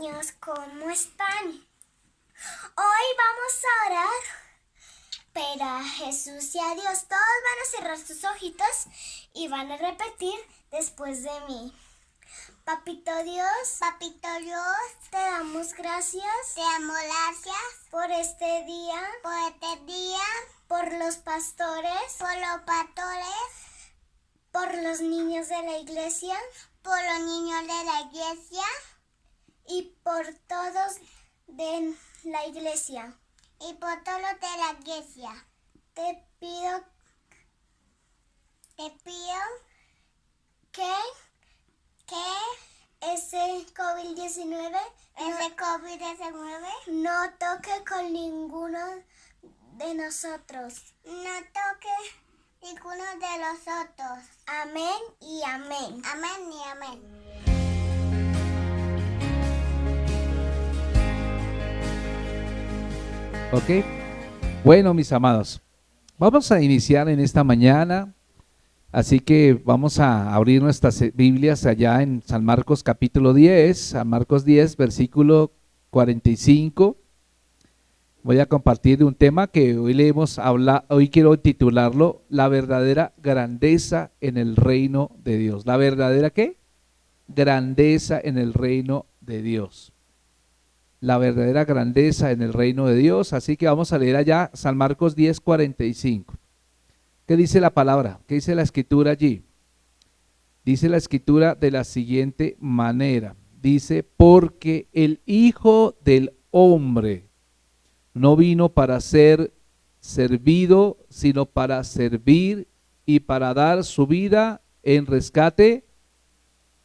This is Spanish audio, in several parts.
niños, ¿cómo están? Hoy vamos a orar, pero a Jesús y a Dios. Todos van a cerrar sus ojitos y van a repetir después de mí. Papito Dios, te damos gracias por este día, por los pastores, por los niños de la iglesia y por todos de la iglesia. Te pido que ese COVID-19 no toque con ninguno de nosotros. Amén y amén. Amén y amén. Ok, bueno, mis amados, vamos a iniciar en esta mañana, así que vamos a abrir nuestras Biblias allá en San Marcos capítulo 10, San Marcos 10, versículo 45. Voy a compartir un tema que hoy le hemos hablado, hoy quiero titularlo, la verdadera grandeza en el reino de Dios. ¿La verdadera qué? Grandeza en el reino de Dios. La verdadera grandeza en el reino de Dios. Así que vamos a leer allá San Marcos 10, 45. ¿Qué dice la palabra? ¿Qué dice la escritura allí? Dice la escritura de la siguiente manera. Dice, porque el Hijo del Hombre no vino para ser servido, sino para servir y para dar su vida en rescate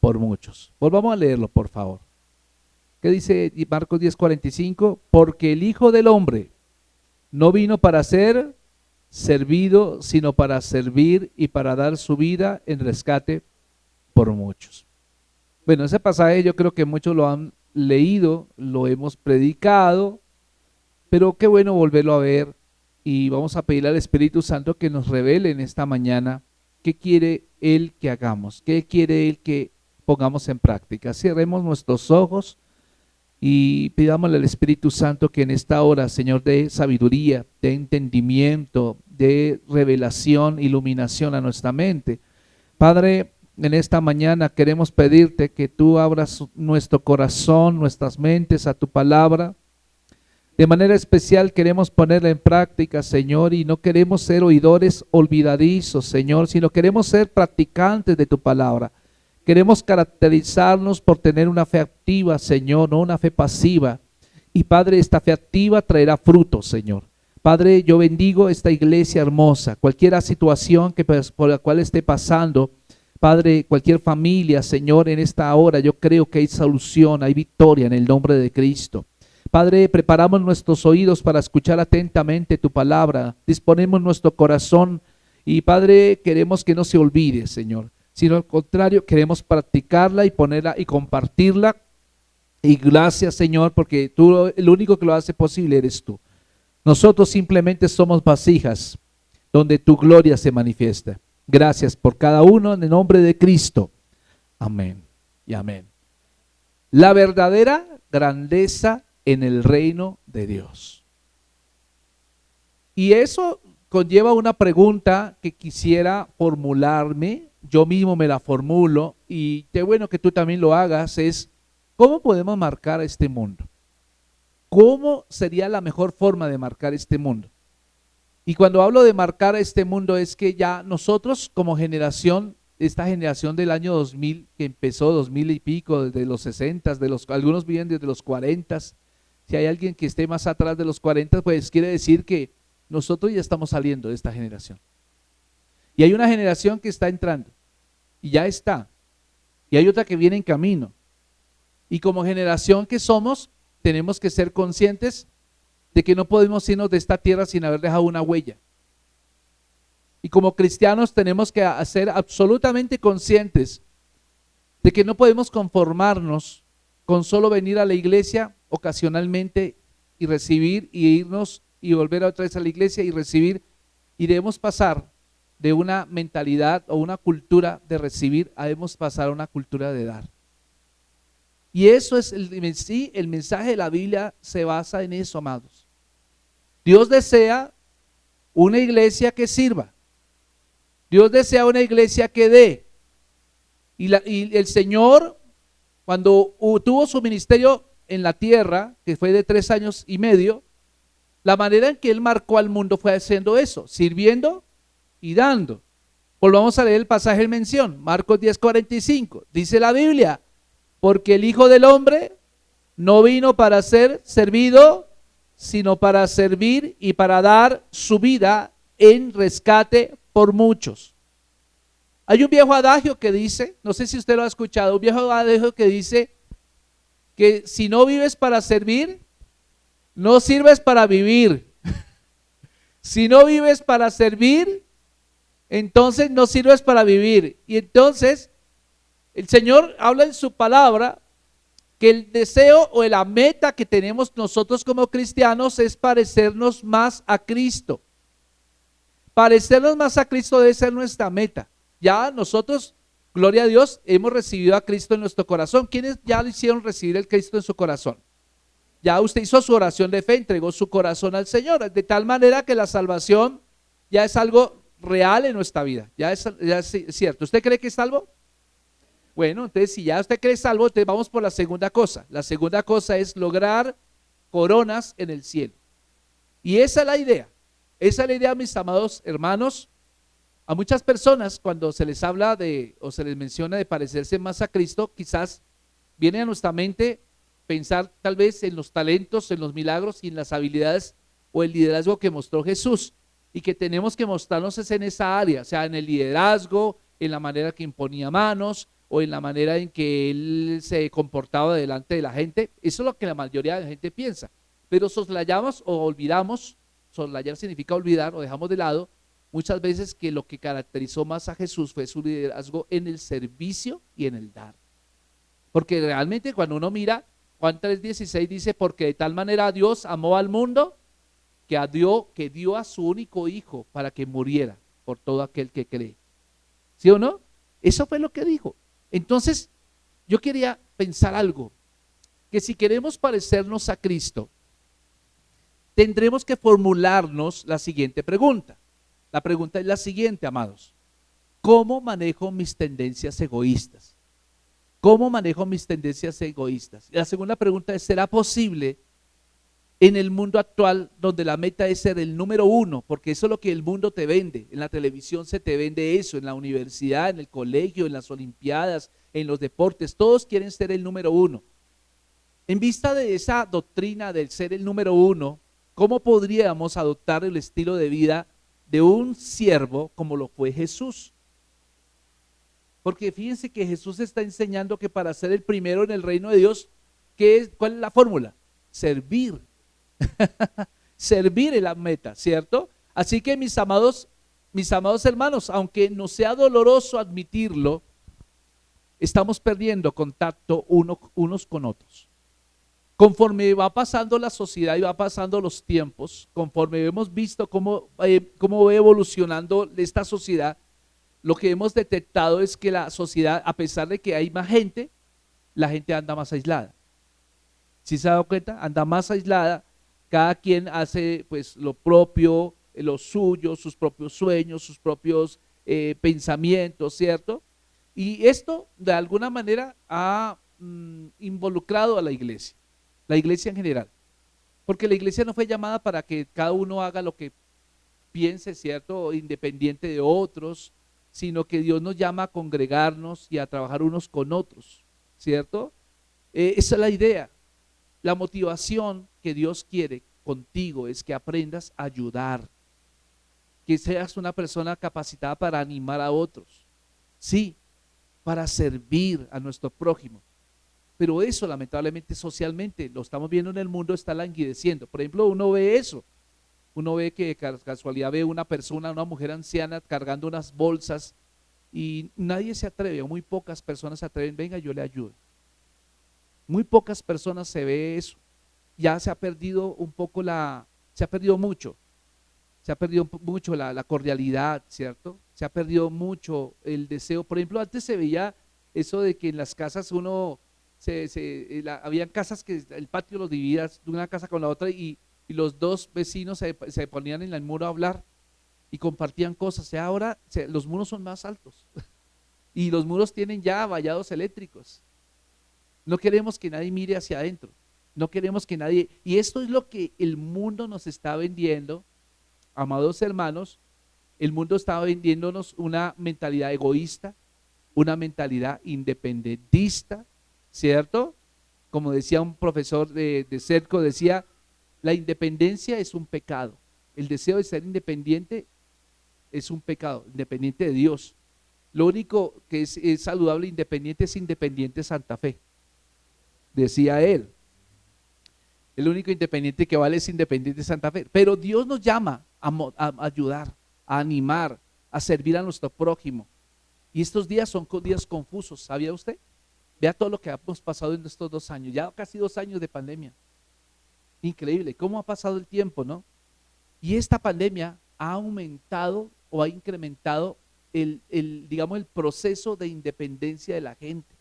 por muchos. Volvamos a leerlo, por favor. ¿Qué dice Marcos 10:45? Porque el Hijo del Hombre no vino para ser servido, sino para servir y para dar su vida en rescate por muchos. Bueno, ese pasaje yo creo que muchos lo han leído, lo hemos predicado, pero qué bueno volverlo a ver y vamos a pedirle al Espíritu Santo que nos revele en esta mañana qué quiere Él que hagamos, qué quiere Él que pongamos en práctica. Cerremos nuestros ojos y pidámosle al Espíritu Santo que en esta hora, Señor, dé sabiduría, dé entendimiento, dé revelación, iluminación a nuestra mente. Padre, en esta mañana queremos pedirte que tú abras nuestro corazón, nuestras mentes a tu palabra. De manera especial queremos ponerla en práctica, Señor, y no queremos ser oidores olvidadizos, Señor, sino queremos ser practicantes de tu palabra. Queremos caracterizarnos por tener una fe activa, Señor, no una fe pasiva. Y Padre, esta fe activa traerá frutos, Señor. Padre, yo bendigo esta iglesia hermosa, cualquier situación por la cual esté pasando, Padre, cualquier familia, Señor, en esta hora yo creo que hay solución, hay victoria en el nombre de Cristo. Padre, preparamos nuestros oídos para escuchar atentamente tu palabra, disponemos nuestro corazón y Padre, queremos que no se olvide, Señor, sino al contrario, queremos practicarla y ponerla y compartirla. Y gracias, Señor, porque tú, el único que lo hace posible eres tú. Nosotros simplemente somos vasijas donde tu gloria se manifiesta. Gracias por cada uno en el nombre de Cristo. Amén y amén. La verdadera grandeza en el reino de Dios. Y eso conlleva una pregunta que quisiera formularme, yo mismo me la formulo y qué bueno que tú también lo hagas, es ¿cómo podemos marcar este mundo? ¿Cómo sería la mejor forma de marcar este mundo? Y cuando hablo de marcar este mundo es que ya nosotros como generación, esta generación del año 2000, que empezó 2000 y pico, desde los 60, algunos viven desde los 40, si hay alguien que esté más atrás de los 40, pues quiere decir que nosotros ya estamos saliendo de esta generación. Y hay una generación que está entrando, y ya está, y hay otra que viene en camino. Y como generación que somos, tenemos que ser conscientes de que no podemos irnos de esta tierra sin haber dejado una huella. Y como cristianos tenemos que ser absolutamente conscientes de que no podemos conformarnos con solo venir a la iglesia ocasionalmente y recibir y irnos y volver otra vez a la iglesia y recibir, y debemos pasar de una mentalidad o una cultura de recibir a debemos pasar a una cultura de dar. Y eso es sí, el mensaje de la Biblia se basa en eso, amados. Dios desea una iglesia que sirva. Dios desea una iglesia que dé. Y el Señor, cuando tuvo su ministerio en la tierra, que fue de 3 años y medio, la manera en que Él marcó al mundo fue haciendo eso, sirviendo y dando. Volvamos a leer el pasaje en mención, Marcos 10:45. Dice la Biblia, porque el Hijo del Hombre no vino para ser servido, sino para servir y para dar su vida en rescate por muchos. Hay un viejo adagio que dice, no sé si usted lo ha escuchado, un viejo adagio que dice que si no vives para servir, no sirves para vivir. Si no vives para servir, entonces no sirves para vivir. Y entonces el Señor habla en su palabra que el deseo o la meta que tenemos nosotros como cristianos es parecernos más a Cristo. Parecernos más a Cristo debe ser nuestra meta. Ya nosotros, gloria a Dios, hemos recibido a Cristo en nuestro corazón. ¿Quiénes ya le hicieron recibir el Cristo en su corazón? Ya usted hizo su oración de fe, entregó su corazón al Señor, de tal manera que la salvación ya es algo real en nuestra vida, ya es cierto. ¿Usted cree que es salvo? Bueno, entonces si ya usted cree salvo, entonces vamos por la segunda cosa. La segunda cosa es lograr coronas en el cielo. Y esa es la idea, mis amados hermanos. A muchas personas cuando se les habla de o se les menciona de parecerse más a Cristo, quizás viene a nuestra mente pensar tal vez en los talentos, en los milagros y en las habilidades o el liderazgo que mostró Jesús, y que tenemos que mostrarnos es en esa área, o sea, en el liderazgo, en la manera que imponía manos o en la manera en que él se comportaba delante de la gente. Eso es lo que la mayoría de la gente piensa, pero soslayamos o olvidamos, soslayar significa olvidar o dejamos de lado muchas veces que lo que caracterizó más a Jesús fue su liderazgo en el servicio y en el dar. Porque realmente cuando uno mira Juan 3:16 dice, porque de tal manera Dios amó al mundo que dio a su único hijo para que muriera por todo aquel que cree. ¿Sí o no? Eso fue lo que dijo. Entonces, yo quería pensar algo, que si queremos parecernos a Cristo, tendremos que formularnos la siguiente pregunta. La pregunta es la siguiente, amados. ¿Cómo manejo mis tendencias egoístas? ¿Cómo manejo mis tendencias egoístas? Y la segunda pregunta es, ¿será posible en el mundo actual donde la meta es ser el número uno? Porque eso es lo que el mundo te vende. En la televisión se te vende eso, en la universidad, en el colegio, en las olimpiadas, en los deportes. Todos quieren ser el número uno. En vista de esa doctrina del ser el número uno, ¿cómo podríamos adoptar el estilo de vida de un siervo como lo fue Jesús? Porque fíjense que Jesús está enseñando que para ser el primero en el reino de Dios, ¿cuál es la fórmula? Servir. Servir es la meta, ¿cierto? Así que mis amados hermanos, aunque nos sea doloroso admitirlo, estamos perdiendo contacto unos con otros. Conforme va pasando la sociedad y va pasando los tiempos, conforme hemos visto cómo va evolucionando esta sociedad, lo que hemos detectado es que la sociedad, a pesar de que hay más gente, la gente anda más aislada. ¿Sí se ha dado cuenta? Anda más aislada, cada quien hace pues lo propio, lo suyo, sus propios sueños, sus propios pensamientos, ¿cierto? Y esto de alguna manera ha involucrado a la iglesia en general, porque la iglesia no fue llamada para que cada uno haga lo que piense, ¿cierto? Independiente de otros, sino que Dios nos llama a congregarnos y a trabajar unos con otros, ¿cierto? Esa es la idea. La motivación que Dios quiere contigo es que aprendas a ayudar, que seas una persona capacitada para animar a otros, sí, para servir a nuestro prójimo. Pero eso lamentablemente socialmente, lo estamos viendo en el mundo, está languideciendo. Por ejemplo, uno ve eso. Uno ve que casualidad ve una persona, una mujer anciana cargando unas bolsas y nadie se atreve, o muy pocas personas se atreven, venga, yo le ayudo. Muy pocas personas se ve eso. Ya se ha perdido un poco se ha perdido mucho la cordialidad, ¿cierto? Se ha perdido mucho el deseo. Por ejemplo, antes se veía eso de que en las casas uno habían casas que el patio los dividía de una casa con la otra y los dos vecinos se ponían en el muro a hablar y compartían cosas. Y ahora los muros son más altos y los muros tienen ya vallados eléctricos. No queremos que nadie mire hacia adentro. No queremos que nadie, y esto es lo que el mundo nos está vendiendo, amados hermanos. El mundo está vendiéndonos una mentalidad egoísta, una mentalidad independentista, ¿cierto? Como decía un profesor de Cerco, decía, la independencia es un pecado. El deseo de ser independiente es un pecado, independiente de Dios. Lo único que es saludable independiente es Independiente Santa Fe, decía él. El único independiente que vale es Independiente Santa Fe. Pero Dios nos llama a ayudar, a animar, a servir a nuestro prójimo. Y estos días son días confusos, ¿sabía usted? Vea todo lo que hemos pasado en estos 2 años, ya casi 2 años de pandemia. Increíble, cómo ha pasado el tiempo, ¿no? Y esta pandemia ha aumentado o ha incrementado digamos, el proceso de independencia de la gente.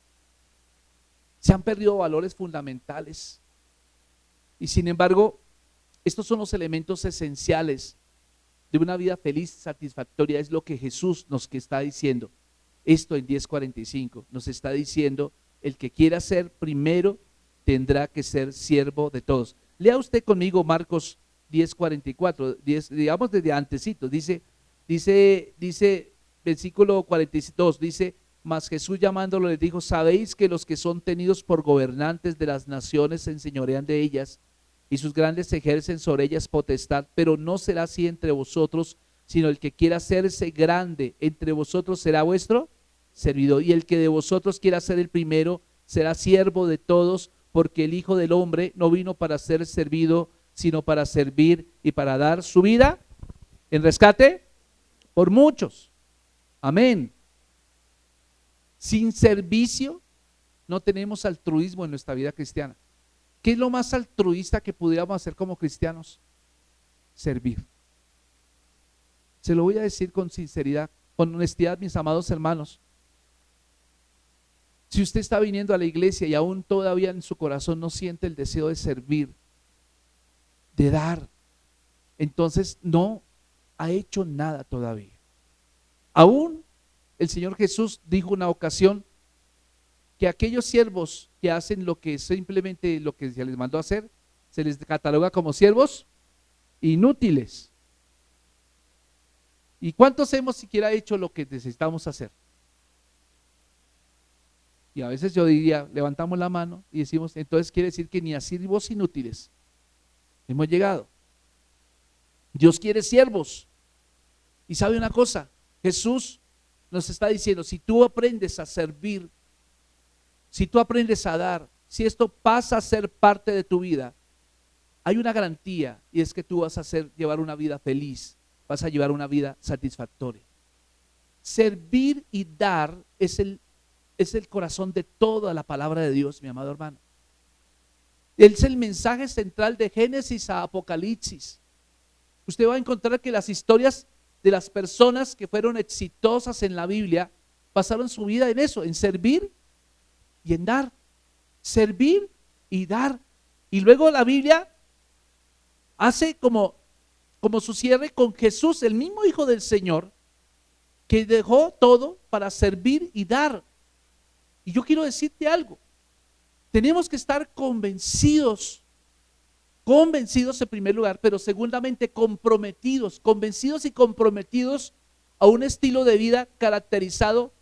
Se han perdido valores fundamentales. Y sin embargo, estos son los elementos esenciales de una vida feliz, satisfactoria. Es lo que Jesús nos está diciendo. Esto en 10:45 nos está diciendo, el que quiera ser primero tendrá que ser siervo de todos. Lea usted conmigo Marcos 10:44, digamos desde antecitos, dice versículo 42, dice, mas Jesús llamándolo les dijo, sabéis que los que son tenidos por gobernantes de las naciones se enseñorean de ellas, y sus grandes ejercen sobre ellas potestad, pero no será así entre vosotros, sino el que quiera hacerse grande entre vosotros será vuestro servidor, y el que de vosotros quiera ser el primero será siervo de todos, porque el Hijo del Hombre no vino para ser servido, sino para servir y para dar su vida en rescate por muchos. Amén. Sin servicio no tenemos altruismo en nuestra vida cristiana. ¿Qué es lo más altruista que pudiéramos hacer como cristianos? Servir. Se lo voy a decir con sinceridad, con honestidad, mis amados hermanos. Si usted está viniendo a la iglesia y aún todavía en su corazón no siente el deseo de servir, de dar, entonces no ha hecho nada todavía. Aún el Señor Jesús dijo una ocasión que aquellos siervos que hacen lo que simplemente lo que se les mandó a hacer, se les cataloga como siervos inútiles. ¿Y cuántos hemos siquiera hecho lo que necesitamos hacer? Y a veces yo diría, levantamos la mano y decimos, entonces quiere decir que ni a siervos inútiles hemos llegado. Dios quiere siervos. Y sabe una cosa, Jesús nos está diciendo, si tú aprendes a servir, si tú aprendes a dar, si esto pasa a ser parte de tu vida, hay una garantía, y es que tú vas a llevar una vida feliz, vas a llevar una vida satisfactoria. Servir y dar es el corazón de toda la palabra de Dios, mi amado hermano. Es el mensaje central de Génesis a Apocalipsis. Usted va a encontrar que las historias de las personas que fueron exitosas en la Biblia pasaron su vida en eso, en servir y en dar. Servir y dar. Y luego la Biblia hace como su cierre con Jesús, el mismo Hijo del Señor, que dejó todo para servir y dar. Y yo quiero decirte algo, tenemos que estar convencidos en primer lugar, pero segundamente convencidos y comprometidos a un estilo de vida caracterizado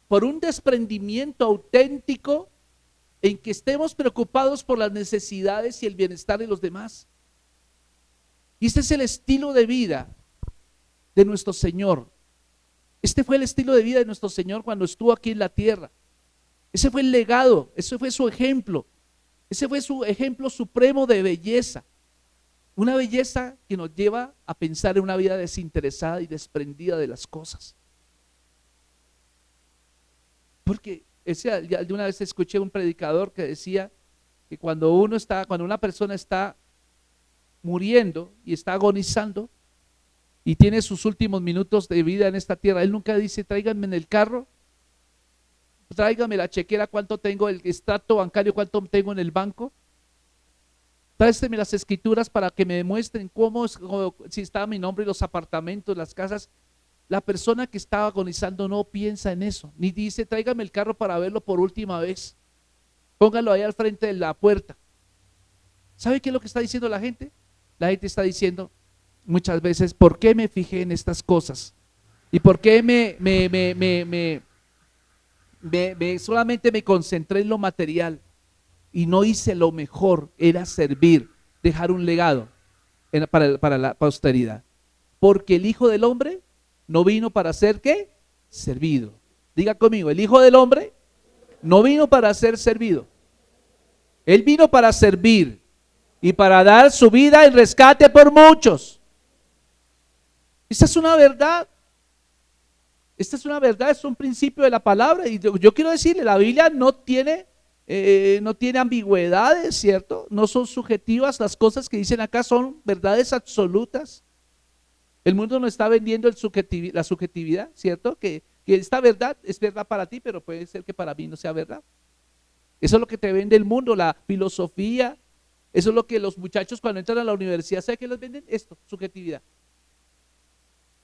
por un desprendimiento auténtico en que estemos preocupados por las necesidades y el bienestar de los demás. Y este es el estilo de vida de nuestro Señor. Este fue el estilo de vida de nuestro Señor cuando estuvo aquí en la tierra. Ese fue el legado, ese fue su ejemplo. Ese fue su ejemplo supremo de belleza. Una belleza que nos lleva a pensar en una vida desinteresada y desprendida de las cosas. Porque de una vez escuché un predicador que decía que cuando una persona está muriendo y está agonizando y tiene sus últimos minutos de vida en esta tierra, él nunca dice, tráiganme en el carro tráigame la chequera, cuánto tengo, el extracto bancario, cuánto tengo en el banco. Présteme las escrituras para que me demuestren si está mi nombre en los apartamentos, las casas. La persona que está agonizando no piensa en eso, ni dice, tráigame el carro para verlo por última vez. Póngalo ahí al frente de la puerta. ¿Sabe qué es lo que está diciendo la gente? La gente está diciendo muchas veces, ¿por qué me fijé en estas cosas? ¿Y por qué solamente me concentré en lo material y no hice lo mejor? Era servir, dejar un legado para la posteridad. Porque el Hijo del Hombre no vino para ser, ¿qué? Servido. Diga conmigo, el Hijo del Hombre no vino para ser servido. Él vino para servir y para dar su vida en rescate por muchos. Esta es una verdad. Esta es una verdad, es un principio de la palabra. Y yo quiero decirle, la Biblia no tiene ambigüedades, ¿cierto? No son subjetivas, las cosas que dicen acá son verdades absolutas. El mundo no está vendiendo la subjetividad, ¿cierto? Que esta verdad es verdad para ti, pero puede ser que para mí no sea verdad. Eso es lo que te vende el mundo, la filosofía. Eso es lo que los muchachos cuando entran a la universidad, ¿sabe qué les venden? Esto, subjetividad.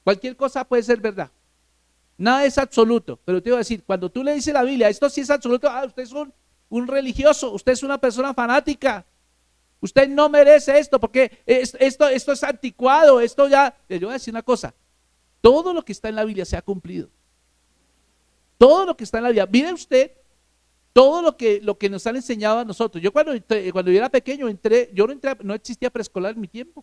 Cualquier cosa puede ser verdad. Nada es absoluto, pero te voy a decir, cuando tú le dices a la Biblia, esto sí es absoluto, usted es un religioso, usted es una persona fanática. Usted no merece esto porque esto es anticuado, esto ya. Le voy a decir una cosa, todo lo que está en la Biblia se ha cumplido. Todo lo que está en la Biblia. Mire usted, todo lo que nos han enseñado a nosotros. Yo cuando yo era pequeño, no existía preescolar en mi tiempo.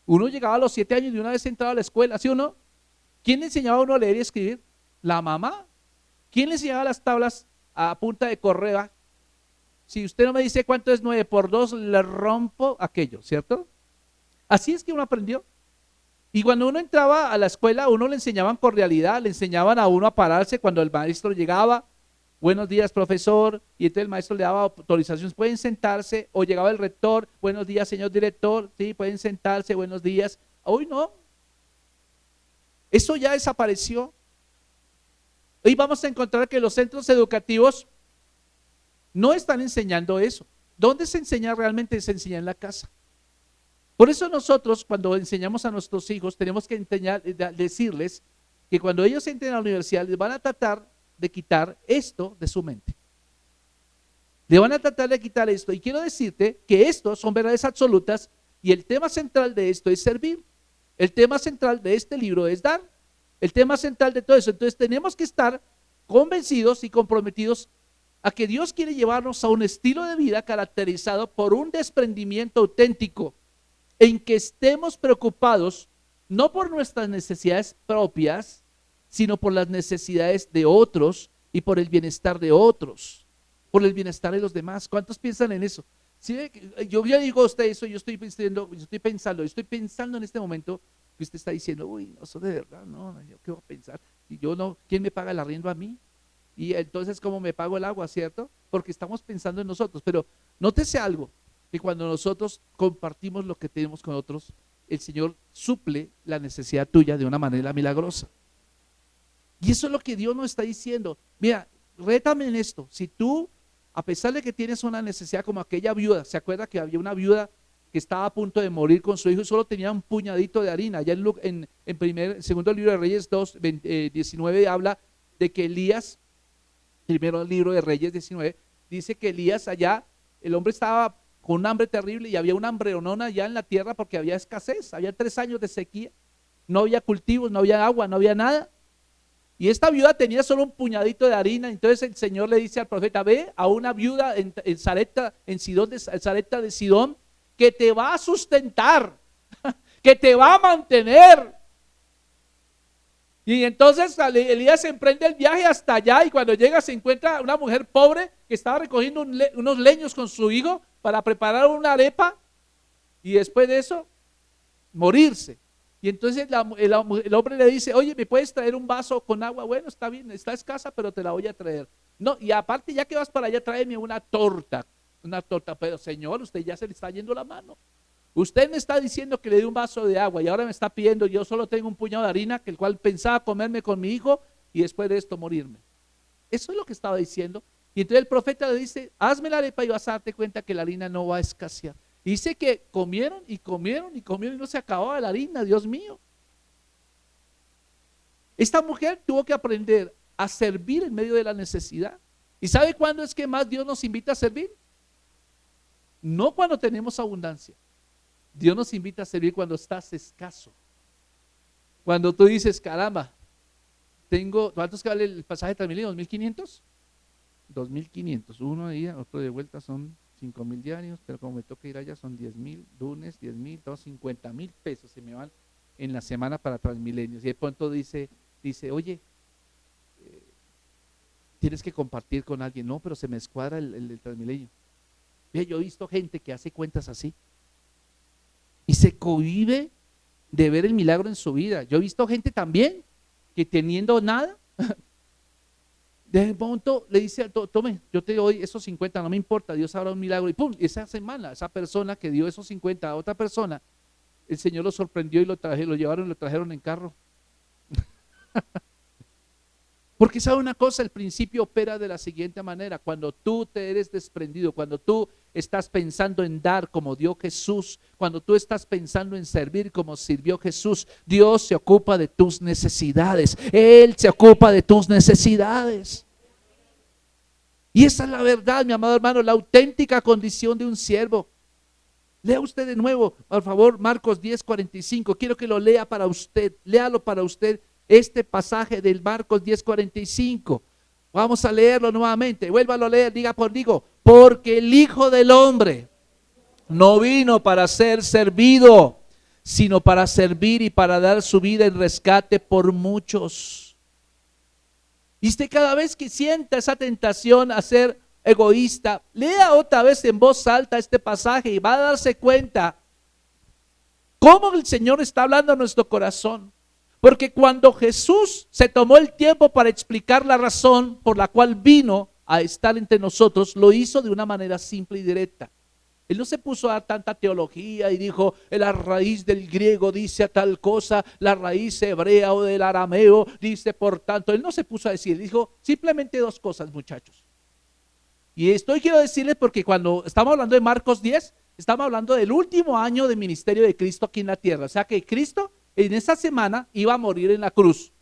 Uno llegaba a los 7 años y una vez entraba a la escuela, ¿sí o no? ¿Quién le enseñaba a uno a leer y escribir? La mamá. ¿Quién le enseñaba las tablas a punta de correa? Si usted no me dice cuánto es 9 por 2, le rompo aquello, ¿cierto? Así es que uno aprendió. Y cuando uno entraba a la escuela, a uno le enseñaban cordialidad, le enseñaban a uno a pararse cuando el maestro llegaba. Buenos días, profesor. Y entonces el maestro le daba autorizaciones, pueden sentarse. O llegaba el rector, buenos días, señor director. Sí, pueden sentarse, buenos días. Hoy no. Eso ya desapareció. Hoy vamos a encontrar que los centros educativos no están enseñando eso. ¿Dónde se enseña realmente? Se enseña en la casa. Por eso nosotros cuando enseñamos a nuestros hijos tenemos que decirles que cuando ellos entren a la universidad les van a tratar de quitar esto de su mente. Le van a tratar de quitar esto. Y quiero decirte que estos son verdades absolutas y el tema central de esto es servir. El tema central de este libro es dar. El tema central de todo eso. Entonces tenemos que estar convencidos y comprometidos a que Dios quiere llevarnos a un estilo de vida caracterizado por un desprendimiento auténtico, en que estemos preocupados no por nuestras necesidades propias, sino por las necesidades de otros y por el bienestar de otros, por el bienestar de los demás. ¿Cuántos piensan en eso? ¿Sí? Yo ya digo a usted eso, yo estoy pensando en este momento que usted está diciendo, uy, no, eso de verdad, no, yo qué voy a pensar, y yo no, ¿quién me paga el arriendo a mí? Y entonces, ¿cómo me pago el agua, cierto? Porque estamos pensando en nosotros, pero nótese algo, que cuando nosotros compartimos lo que tenemos con otros, el Señor suple la necesidad tuya de una manera milagrosa. Y eso es lo que Dios nos está diciendo. Mira, rétame en esto, si tú, a pesar de que tienes una necesidad como aquella viuda, ¿se acuerda que había una viuda que estaba a punto de morir con su hijo y solo tenía un puñadito de harina? Ya en segundo libro de Reyes 2, 19 habla de que Elías, primero el libro de Reyes 19, dice que Elías allá, el hombre estaba con un hambre terrible y había una hambreonona allá en la tierra porque había escasez, había 3 años de sequía, no había cultivos, no había agua, no había nada. Y esta viuda tenía solo un puñadito de harina. Entonces el Señor le dice al profeta, ve a una viuda en Sarepta de Sidón, que te va a sustentar, que te va a mantener. Y entonces Elías emprende el viaje hasta allá y cuando llega se encuentra una mujer pobre que estaba recogiendo unos leños con su hijo para preparar una arepa y después de eso morirse. Y entonces el hombre le dice, oye, ¿me puedes traer un vaso con agua? Bueno, está bien, está escasa, pero te la voy a traer. No, y aparte ya que vas para allá, tráeme una torta, pero Señor, usted ya se le está yendo la mano. Usted me está diciendo que le dé un vaso de agua y ahora me está pidiendo, yo solo tengo un puñado de harina, que el cual pensaba comerme con mi hijo y después de esto morirme. Eso es lo que estaba diciendo. Y entonces el profeta le dice, hazme la arepa y vas a darte cuenta que la harina no va a escasear. Y dice que comieron y comieron y comieron y no se acababa la harina, Dios mío. Esta mujer tuvo que aprender a servir en medio de la necesidad. ¿Y sabe cuándo es que más Dios nos invita a servir? No cuando tenemos abundancia. Dios nos invita a servir cuando estás escaso. Cuando tú dices, caramba, ¿cuántos que vale el pasaje de Transmilenio? ¿2.500? 2.500, uno de ida, otro de vuelta son 5.000 diarios, pero como me toca ir allá son 10.000, lunes 10.000, todos 50.000 pesos se me van en la semana para Transmilenio. Y de pronto dice, oye, tienes que compartir con alguien. No, pero se me escuadra el Transmilenio. Yo he visto gente que hace cuentas así y se cohíbe de ver el milagro en su vida. Yo he visto gente también que teniendo nada, de pronto le dice, tome, yo te doy esos 50, no me importa, Dios hará un milagro. Y pum, esa semana, esa persona que dio esos 50 a otra persona, el Señor lo sorprendió y lo trajeron en carro. Porque sabe una cosa, el principio opera de la siguiente manera: cuando tú te eres desprendido, cuando tú estás pensando en dar como dio Jesús, cuando tú estás pensando en servir como sirvió Jesús, Dios se ocupa de tus necesidades, Él se ocupa de tus necesidades. Y esa es la verdad, mi amado hermano, la auténtica condición de un siervo. Lea usted de nuevo, por favor, Marcos 10:45, quiero que lo lea para usted, léalo para usted. Este pasaje del Marcos 10:45, vamos a leerlo nuevamente, vuélvalo a leer, digo, porque el Hijo del Hombre no vino para ser servido, sino para servir y para dar su vida en rescate por muchos. Y usted cada vez que sienta esa tentación a ser egoísta, lea otra vez en voz alta este pasaje y va a darse cuenta cómo el Señor está hablando a nuestro corazón. Porque cuando Jesús se tomó el tiempo para explicar la razón por la cual vino a estar entre nosotros, lo hizo de una manera simple y directa. Él no se puso a dar tanta teología y dijo, la raíz del griego dice a tal cosa, la raíz hebrea o del arameo dice por tanto. Él no se puso a decir, dijo simplemente dos cosas, muchachos. Y esto quiero decirles porque cuando estamos hablando de Marcos 10, estamos hablando del último año de ministerio de Cristo aquí en la tierra. O sea que Cristo en esa semana iba a morir en la cruz.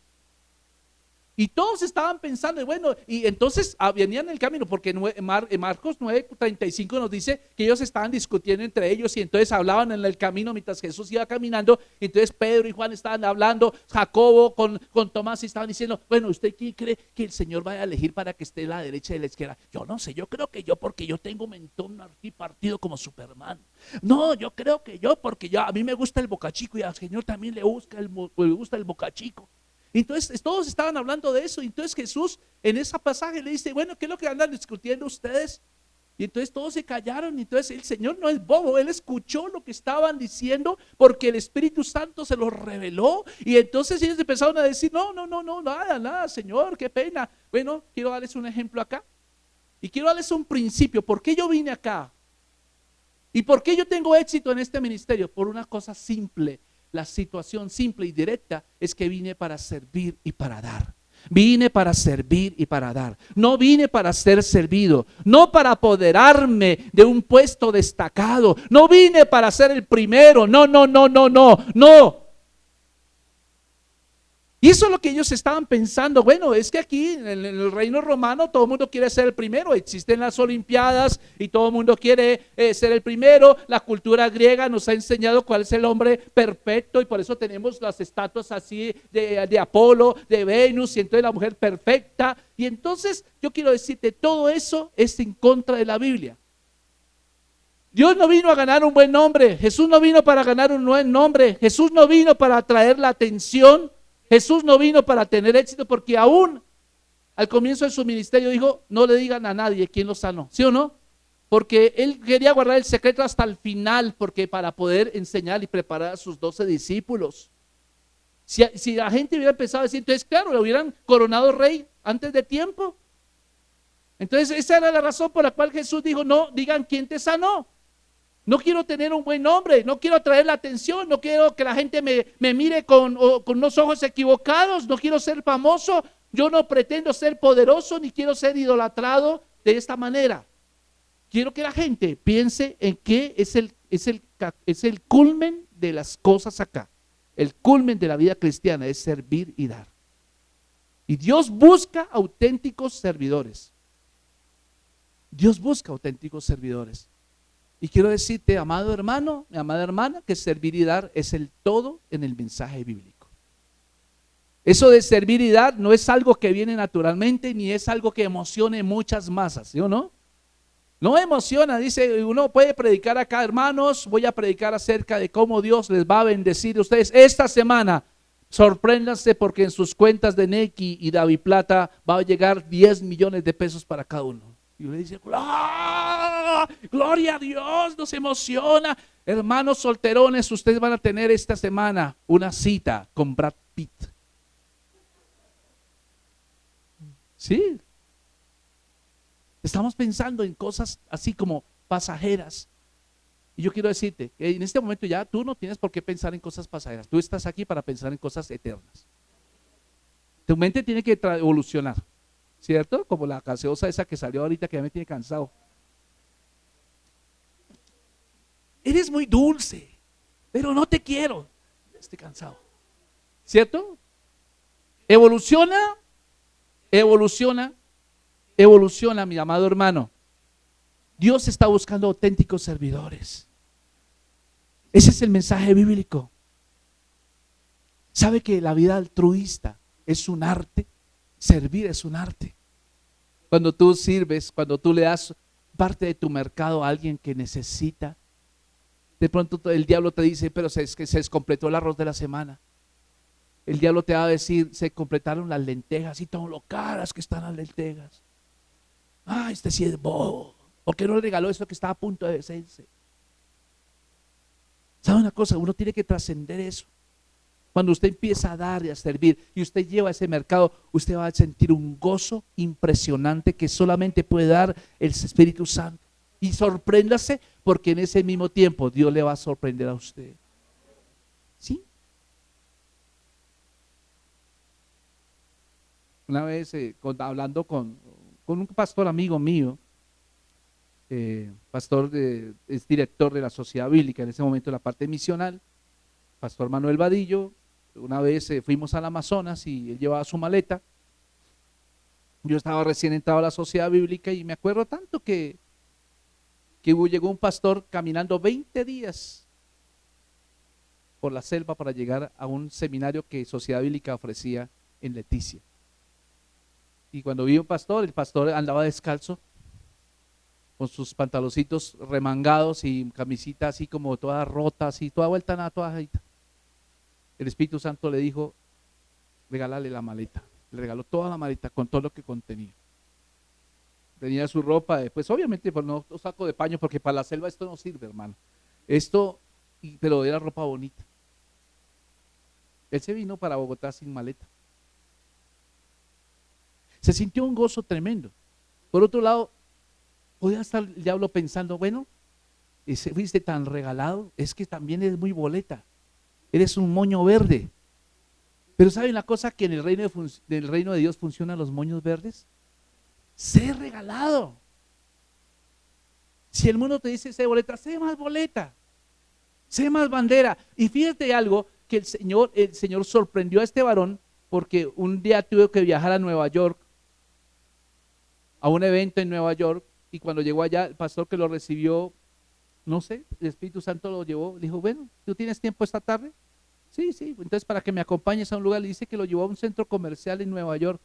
Y todos estaban pensando, bueno, y entonces venían en el camino, porque Marcos 9:35 nos dice que ellos estaban discutiendo entre ellos y entonces hablaban en el camino mientras Jesús iba caminando. Entonces Pedro y Juan estaban hablando, Jacobo con Tomás y estaban diciendo, bueno, ¿usted quién cree que el Señor vaya a elegir para que esté a la derecha y a la izquierda? Yo no sé, yo creo que yo, porque yo tengo un mentón aquí partido como Superman. No, yo creo que yo, porque a mí me gusta el bocachico y al Señor también le gusta el bocachico. Entonces todos estaban hablando de eso. Entonces Jesús en ese pasaje le dice, bueno, ¿qué es lo que andan discutiendo ustedes? Y entonces todos se callaron. Entonces el Señor no es bobo, Él escuchó lo que estaban diciendo porque el Espíritu Santo se lo reveló. Y entonces ellos empezaron a decir, no, nada, Señor, qué pena. Bueno, quiero darles un ejemplo acá y quiero darles un principio. ¿Por qué yo vine acá? ¿Y por qué yo tengo éxito en este ministerio? Por una cosa simple. La situación simple y directa es que vine para servir y para dar. Vine para servir y para dar. No vine para ser servido, no para apoderarme de un puesto destacado. No vine para ser el primero. No. Y eso es lo que ellos estaban pensando. Bueno, es que aquí en el reino romano todo el mundo quiere ser el primero. Existen las olimpiadas y todo el mundo quiere ser el primero. La cultura griega nos ha enseñado cuál es el hombre perfecto y por eso tenemos las estatuas así de Apolo, de Venus y entonces la mujer perfecta. Y entonces yo quiero decirte, todo eso es en contra de la Biblia. Dios no vino a ganar un buen nombre. Jesús no vino para ganar un buen nombre. Jesús no vino para atraer la atención. Jesús no vino para tener éxito, porque aún al comienzo de su ministerio dijo, no le digan a nadie quién lo sanó, ¿sí o no? Porque Él quería guardar el secreto hasta el final, porque para poder enseñar y preparar a sus 12 discípulos. Si la gente hubiera empezado a decir, entonces claro, lo hubieran coronado rey antes de tiempo. Entonces esa era la razón por la cual Jesús dijo, no digan quién te sanó. No quiero tener un buen nombre, no quiero atraer la atención, no quiero que la gente me mire con unos ojos equivocados, no quiero ser famoso, Yo no pretendo ser poderoso ni quiero ser idolatrado de esta manera. Quiero que la gente piense en que es el culmen de las cosas acá. El culmen de la vida cristiana es servir y dar. Y Dios busca auténticos servidores. Dios busca auténticos servidores. Y quiero decirte, amado hermano, mi amada hermana, que servir y dar es el todo en el mensaje bíblico. Eso de servir y dar no es algo que viene naturalmente, ni es algo que emocione muchas masas, ¿sí o no? No emociona, dice, uno puede predicar acá, hermanos, voy a predicar acerca de cómo Dios les va a bendecir a ustedes esta semana. Sorpréndanse porque en sus cuentas de Nequi y DaviPlata va a llegar 10 millones de pesos para cada uno. Y uno dice, ¡ah! Gloria a Dios, nos emociona. Hermanos solterones, ustedes van a tener esta semana una cita con Brad Pitt. Sí. Estamos pensando en cosas así como pasajeras. Y yo quiero decirte que en este momento ya tú no tienes por qué pensar en cosas pasajeras. Tú estás aquí para pensar en cosas eternas. Tu mente tiene que evolucionar, ¿cierto? Como la gaseosa esa que salió ahorita que ya me tiene cansado. Eres muy dulce, pero no te quiero. Estoy cansado. ¿Cierto? Evoluciona, mi amado hermano. Dios está buscando auténticos servidores. Ese es el mensaje bíblico. ¿Sabe que la vida altruista es un arte? Servir es un arte. Cuando tú sirves, cuando tú le das parte de tu mercado a alguien que necesita, de pronto el diablo te dice, pero es que se descompletó el arroz de la semana. El diablo te va a decir, se completaron las lentejas y todo lo caras que están las lentejas. Ah, este sí es bobo. ¿Por qué no le regaló eso que estaba a punto de vencerse? ¿Sabe una cosa? Uno tiene que trascender eso. Cuando usted empieza a dar y a servir y usted lleva a ese mercado, usted va a sentir un gozo impresionante que solamente puede dar el Espíritu Santo. Y sorpréndase porque en ese mismo tiempo Dios le va a sorprender a usted. ¿Sí? Una vez hablando con un pastor amigo mío, es director de la Sociedad Bíblica en ese momento, la parte misional, pastor Manuel Vadillo. Una vez fuimos al Amazonas y él llevaba su maleta. Yo estaba recién entrado a la Sociedad Bíblica y me acuerdo tanto que llegó un pastor caminando 20 días por la selva para llegar a un seminario que Sociedad Bíblica ofrecía en Leticia. Y cuando vi un pastor, el pastor andaba descalzo, con sus pantaloncitos remangados y camisita así como toda rota, así, toda vuelta nada, toda bajita. El Espíritu Santo le dijo, regálale la maleta. Le regaló toda la maleta con todo lo que contenía. Tenía su ropa, pues obviamente pues no saco de paño porque para la selva esto no sirve, hermano. Pero era ropa bonita. Él se vino para Bogotá sin maleta. Se sintió un gozo tremendo. Por otro lado, podía estar el diablo pensando, bueno, fuiste tan regalado, es que también eres muy boleta, eres un moño verde. Pero ¿saben la cosa que en el reino de Dios funcionan los moños verdes? Sé regalado. Si el mundo te dice sé boleta, sé más bandera. Y fíjate algo, que el Señor sorprendió a este varón porque un día tuvo que viajar a Nueva York, a un evento en Nueva York, y cuando llegó allá, el pastor que lo recibió, no sé, el Espíritu Santo lo llevó, le dijo, bueno, ¿tú tienes tiempo esta tarde? Sí, entonces para que me acompañes a un lugar, le dice que lo llevó a un centro comercial en Nueva York.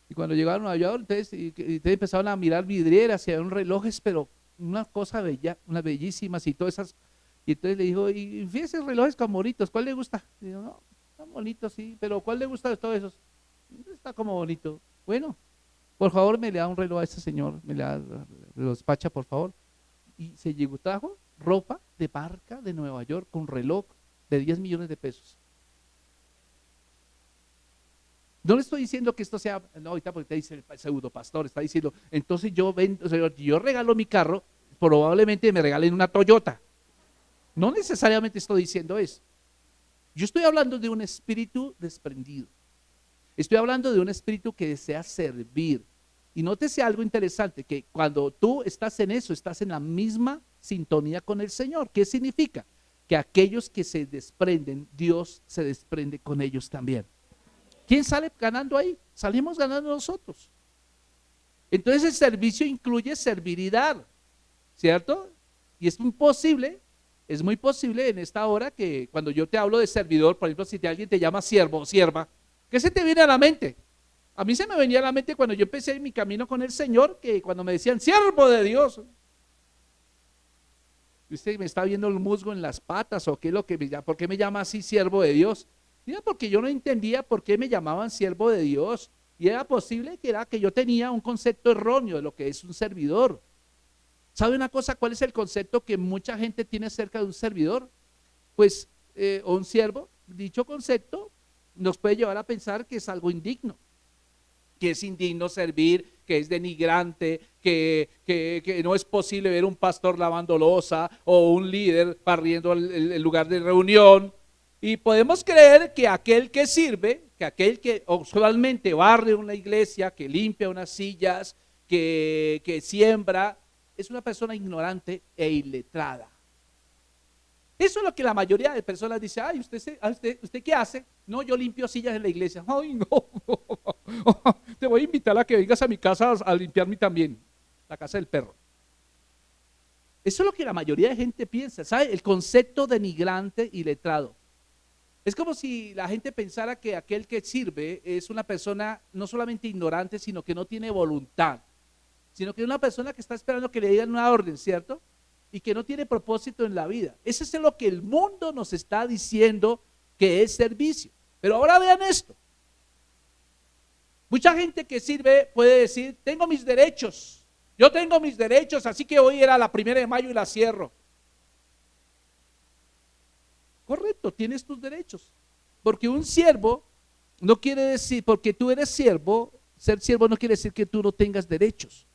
Y cuando llegaron a Nueva York, entonces empezaron a mirar vidrieras y había relojes, pero una cosa bella, unas bellísimas y todas esas. Y entonces le dijo, y fíjese relojes como bonitos, ¿cuál le gusta? Y dijo, no, están bonitos, sí, pero ¿cuál le gusta de todos esos? Está como bonito. Bueno, por favor me le da un reloj a este señor, lo despacha por favor. Y se trajo ropa de marca de Nueva York con reloj de 10 millones de pesos. No le estoy diciendo que esto sea, no, ahorita porque te dice el pseudo pastor, está diciendo, entonces yo regalo mi carro, probablemente me regalen una Toyota. No necesariamente estoy diciendo eso. Yo estoy hablando de un espíritu desprendido. Estoy hablando de un espíritu que desea servir. Y nótese algo interesante, que cuando tú estás en eso, estás en la misma sintonía con el Señor. ¿Qué significa? Que aquellos que se desprenden, Dios se desprende con ellos también. ¿Quién sale ganando ahí? Salimos ganando nosotros. Entonces el servicio incluye servir y dar, ¿cierto? Y es muy posible en esta hora que cuando yo te hablo de servidor, por ejemplo, si alguien te llama siervo o sierva, ¿qué se te viene a la mente? A mí se me venía a la mente cuando yo empecé mi camino con el Señor, que cuando me decían siervo de Dios, ¿usted me está viendo el musgo en las patas o qué es lo que por qué me llama así siervo de Dios? Mira, porque yo no entendía por qué me llamaban siervo de Dios. Y era posible que yo tenía un concepto erróneo de lo que es un servidor. ¿Sabe una cosa? ¿Cuál es el concepto que mucha gente tiene acerca de un servidor? Pues, o un siervo. Dicho concepto nos puede llevar a pensar que es algo indigno, que es indigno servir, que es denigrante, que no es posible ver un pastor lavando loza o un líder barriendo el lugar de reunión. Y podemos creer que aquel que sirve, que aquel que usualmente barre una iglesia, que limpia unas sillas, que siembra, es una persona ignorante e iletrada. Eso es lo que la mayoría de personas dice. Ay, ¿usted qué hace? No, yo limpio sillas en la iglesia. Ay, no, te voy a invitar a que vengas a mi casa a limpiarme también, la casa del perro. Eso es lo que la mayoría de gente piensa, ¿sabe? El concepto denigrante y letrado. Es como si la gente pensara que aquel que sirve es una persona no solamente ignorante, sino que no tiene voluntad, sino que es una persona que está esperando que le digan una orden, ¿cierto? Y que no tiene propósito en la vida. Eso es lo que el mundo nos está diciendo que es servicio. Pero ahora vean esto. Mucha gente que sirve puede decir, tengo mis derechos, yo tengo mis derechos, así que hoy era la 1 de mayo y la cierro. Correcto, tienes tus derechos. Porque un siervo no quiere decir, porque tú eres siervo, ser siervo no quiere decir que tú no tengas derechos,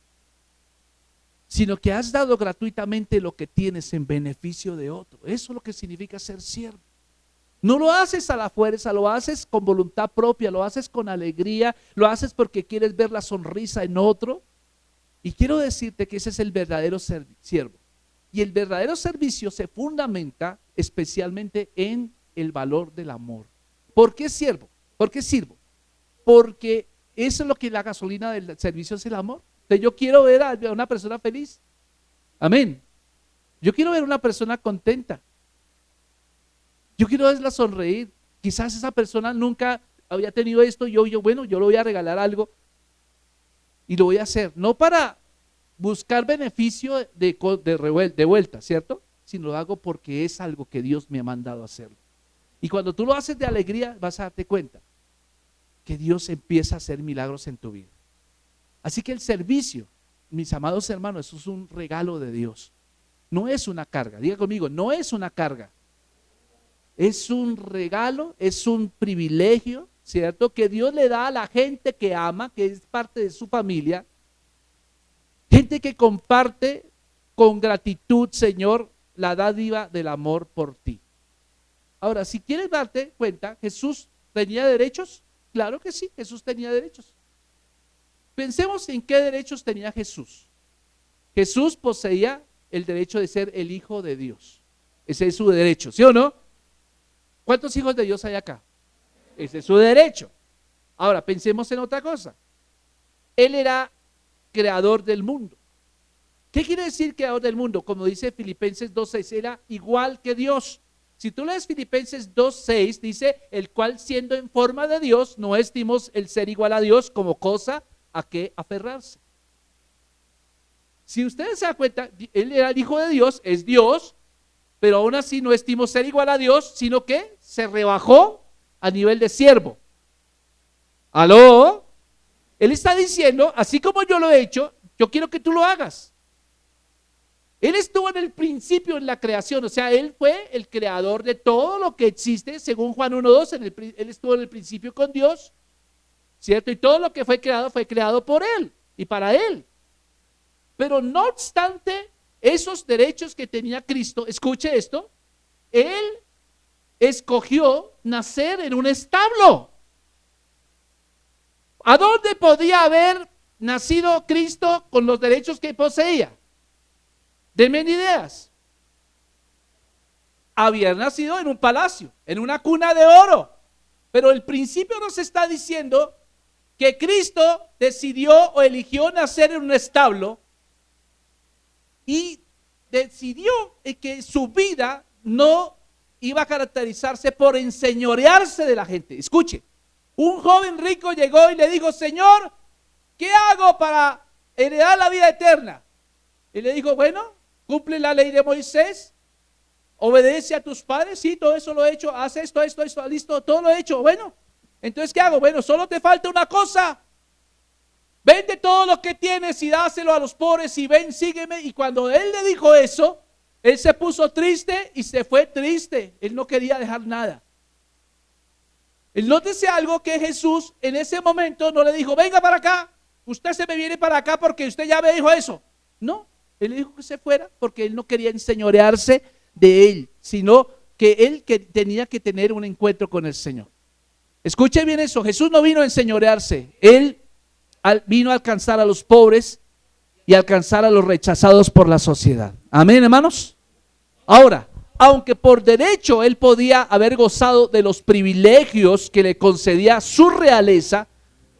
sino que has dado gratuitamente lo que tienes en beneficio de otro. Eso es lo que significa ser siervo. No lo haces a la fuerza, lo haces con voluntad propia, lo haces con alegría, lo haces porque quieres ver la sonrisa en otro. Y quiero decirte que ese es el verdadero siervo. Y el verdadero servicio se fundamenta especialmente en el valor del amor. ¿Por qué siervo? ¿Por qué sirvo? Porque eso es lo que la gasolina del servicio es el amor. Entonces yo quiero ver a una persona feliz. Amén. Yo quiero ver a una persona contenta. Yo quiero verla sonreír. Quizás esa persona nunca había tenido esto. Yo le voy a regalar algo y lo voy a hacer. No para buscar beneficio de vuelta, ¿cierto? Sino lo hago porque es algo que Dios me ha mandado a hacerlo. Y cuando tú lo haces de alegría, vas a darte cuenta que Dios empieza a hacer milagros en tu vida. Así que el servicio, mis amados hermanos, eso es un regalo de Dios. No es una carga. Diga conmigo, no es una carga. Es un regalo, es un privilegio, ¿cierto? Que Dios le da a la gente que ama, que es parte de su familia. Gente que comparte con gratitud, Señor, la dádiva del amor por ti. Ahora, si quieres darte cuenta, ¿Jesús tenía derechos? Claro que sí, Jesús tenía derechos. Pensemos en qué derechos tenía Jesús. Jesús poseía el derecho de ser el Hijo de Dios. Ese es su derecho, ¿sí o no? ¿Cuántos hijos de Dios hay acá? Ese es su derecho. Ahora, pensemos en otra cosa. Él era creador del mundo. ¿Qué quiere decir creador del mundo? Como dice Filipenses 2:6, era igual que Dios. Si tú lees Filipenses 2:6, dice, el cual siendo en forma de Dios, no estimó el ser igual a Dios como cosa a que aferrarse. Si ustedes se dan cuenta, él era el Hijo de Dios, es Dios, pero aún así no estimó ser igual a Dios, sino que se rebajó a nivel de siervo. ¿Aló? Él está diciendo, así como yo lo he hecho, yo quiero que tú lo hagas. Él estuvo en el principio en la creación, o sea, Él fue el creador de todo lo que existe, según Juan 1:2, Él estuvo en el principio con Dios, ¿cierto? Y todo lo que fue creado por Él y para Él. Pero no obstante esos derechos que tenía Cristo, escuche esto, Él escogió nacer en un establo. ¿A dónde podía haber nacido Cristo con los derechos que poseía? Denme ideas. Había nacido en un palacio, en una cuna de oro. Pero el principio nos está diciendo que Cristo decidió o eligió nacer en un establo y decidió que su vida no iba a caracterizarse por enseñorearse de la gente. Escuche, un joven rico llegó y le dijo: Señor, ¿qué hago para heredar la vida eterna? Y le dijo: bueno, cumple la ley de Moisés, obedece a tus padres, sí, todo eso lo he hecho, haz esto, listo, todo lo he hecho. Bueno, entonces ¿qué hago? Bueno, solo te falta una cosa: vende todo lo que tienes y dáselo a los pobres y ven, sígueme. Y cuando él le dijo eso, él se puso triste y se fue triste. Él no quería dejar nada. Nótese algo, que Jesús en ese momento no le dijo: venga para acá, usted se me viene para acá porque usted ya me dijo eso. No, él le dijo que se fuera porque él no quería enseñorearse de él, sino que él tenía que tener un encuentro con el Señor. Escuche bien eso, Jesús no vino a enseñorearse, él vino a alcanzar a los pobres y alcanzar a los rechazados por la sociedad. Amén, hermanos. Ahora, aunque por derecho él podía haber gozado de los privilegios que le concedía su realeza,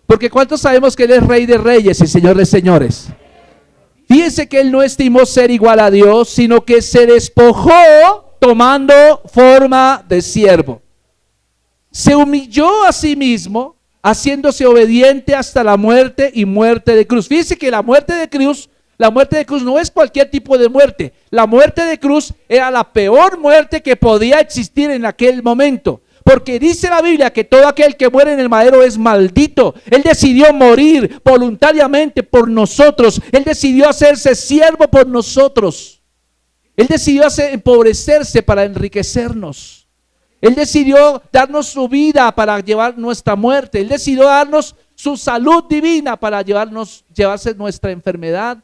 porque ¿cuántos sabemos que él es Rey de Reyes y Señor de Señores? Fíjense que él no estimó ser igual a Dios, sino que se despojó tomando forma de siervo. Se humilló a sí mismo, haciéndose obediente hasta la muerte y muerte de cruz. Fíjense que la muerte de cruz no es cualquier tipo de muerte. La muerte de cruz era la peor muerte que podía existir en aquel momento. Porque dice la Biblia que todo aquel que muere en el madero es maldito. Él decidió morir voluntariamente por nosotros. Él decidió hacerse siervo por nosotros. Él decidió empobrecerse para enriquecernos. Él decidió darnos su vida para llevar nuestra muerte. Él decidió darnos su salud divina para llevarse nuestra enfermedad.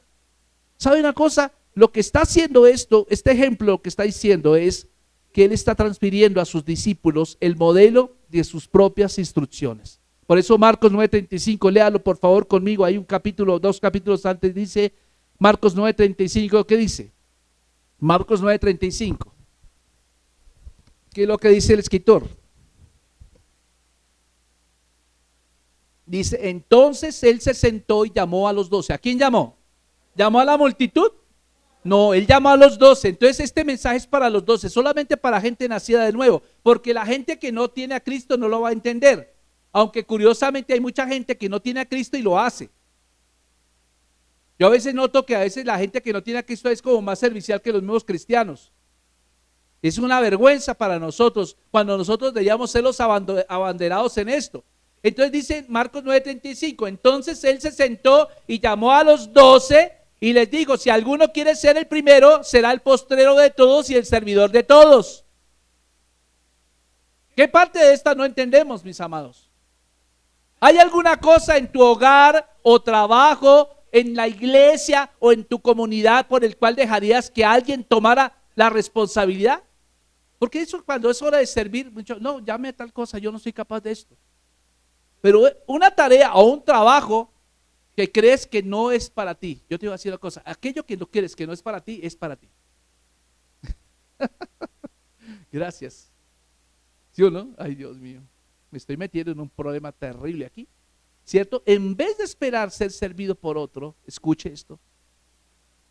¿Sabe una cosa? Lo que está haciendo este ejemplo, lo que está diciendo es que él está transfiriendo a sus discípulos el modelo de sus propias instrucciones. Por eso Marcos 9:35, léalo por favor conmigo, hay dos capítulos antes, dice Marcos 9:35, ¿qué dice? Marcos 9:35. ¿Qué es lo que dice el escritor? Dice: entonces él se sentó y llamó a los 12. ¿A quién llamó? ¿Llamó a la multitud? No, él llamó a los 12. Entonces este mensaje es para los 12, solamente para gente nacida de nuevo, porque la gente que no tiene a Cristo no lo va a entender. Aunque curiosamente hay mucha gente que no tiene a Cristo y lo hace. Yo a veces noto que a veces la gente que no tiene a Cristo es como más servicial que los nuevos cristianos. Es una vergüenza para nosotros cuando nosotros debíamos ser los abanderados en esto. Entonces dice Marcos 9:35, entonces él se sentó y llamó a los 12 y les dijo: si alguno quiere ser el primero, será el postrero de todos y el servidor de todos. ¿Qué parte de esta no entendemos, mis amados? ¿Hay alguna cosa en tu hogar o trabajo, en la iglesia o en tu comunidad por el cual dejarías que alguien tomara la responsabilidad? Porque eso, cuando es hora de servir, no, llame a tal cosa, yo no soy capaz de esto. Pero una tarea o un trabajo que crees que no es para ti, yo te voy a decir una cosa: aquello que no quieres que no es para ti, es para ti. Gracias. ¿Sí o no? Ay, Dios mío, me estoy metiendo en un problema terrible aquí, ¿cierto? En vez de esperar ser servido por otro, escuche esto,